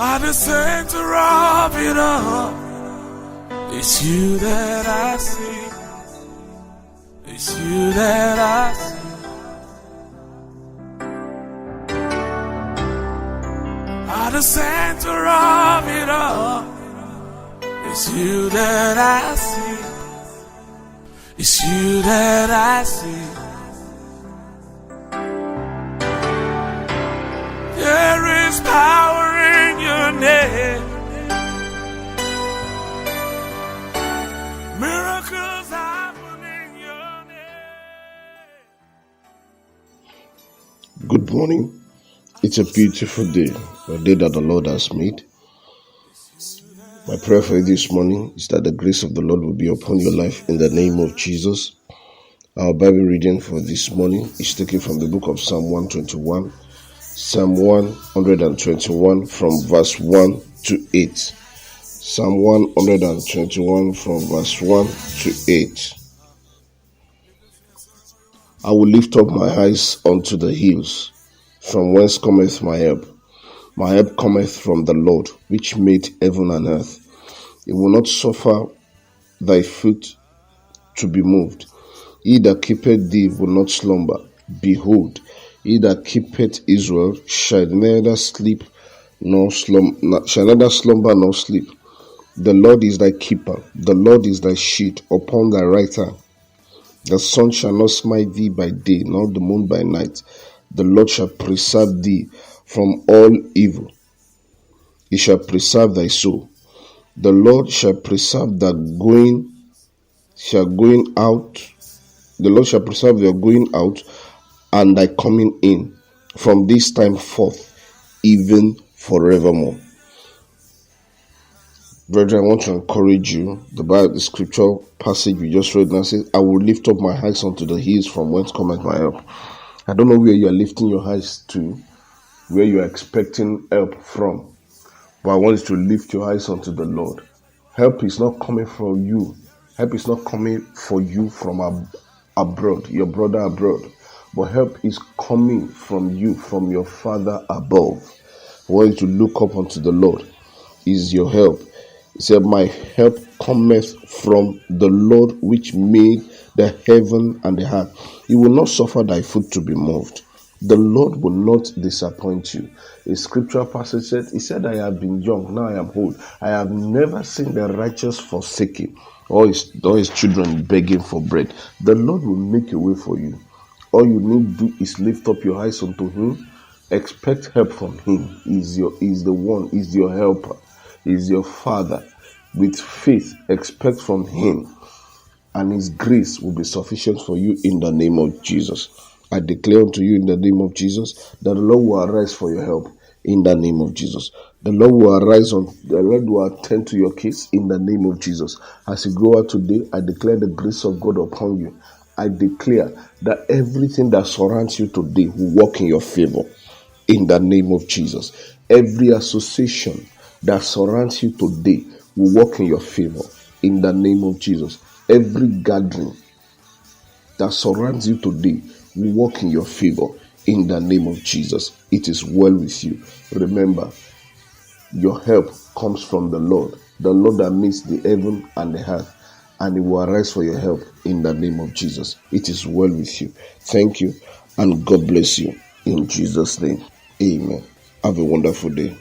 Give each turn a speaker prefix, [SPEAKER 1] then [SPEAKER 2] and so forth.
[SPEAKER 1] At the center of it all, it's you that I see. It's you that I see. At the center of it all, it's you that I see. It's you that I see. There is power in your name. Miracles happen in your name.
[SPEAKER 2] Good morning. It's a beautiful day, a day that the Lord has made. My prayer for you this morning is that the grace of the Lord will be upon your life in the name of Jesus. Our Bible reading for this morning is taken from the book of Psalm 121. Psalm 121 from verse 1 to 8. Psalm 121 from verse 1 to 8. I will lift up my eyes unto the hills, from whence cometh my help. My help cometh from the Lord, which made heaven and earth. He will not suffer thy foot to be moved. He that keepeth thee will not slumber. Behold, he that keepeth Israel shall neither slumber nor sleep. The Lord is thy keeper. The Lord is thy shield upon thy right hand. The sun shall not smite thee by day, nor the moon by night. The Lord shall preserve thee from all evil. He shall preserve thy soul. The Lord shall preserve thy going out. The Lord shall preserve your going out and thy coming in from this time forth, even forevermore. Brethren, I want to encourage you. The scripture passage we just read now says, I will lift up my eyes unto the hills from whence cometh my help. I don't know where you are lifting your eyes to, where you are expecting help from, but I want you to lift your eyes unto the Lord. Help is not coming from you. Help is not coming for you from abroad, your brother abroad, but help is coming from you, from your Father above. I want you to look up unto the Lord. He is your help. He said, my help cometh from the Lord which made the heaven and the earth. He will not suffer thy foot to be moved. The Lord will not disappoint you. A scripture passage said, he said, I have been young, now I am old. I have never seen the righteous forsaken, or his children begging for bread. The Lord will make a way for you. All you need to do is lift up your eyes unto him. Expect help from him. He's your helper. He's your Father. With faith, expect from him, and his grace will be sufficient for you in the name of Jesus. I declare unto you in the name of Jesus that the Lord will arise for your help in the name of Jesus. The Lord will the Lord will attend to your case in the name of Jesus. As you go out today, I declare the grace of God upon you. I declare that everything that surrounds you today will work in your favor in the name of Jesus. Every association that surrounds you today will work in your favor in the name of Jesus. Every gathering that surrounds you today will work in your favor in the name of Jesus. It is well with you. Remember, your help comes from the Lord that makes the heaven and the earth, and he will arise for your help in the name of Jesus. It is well with you. Thank you, and God bless you in Jesus' name. Amen. Have a wonderful day.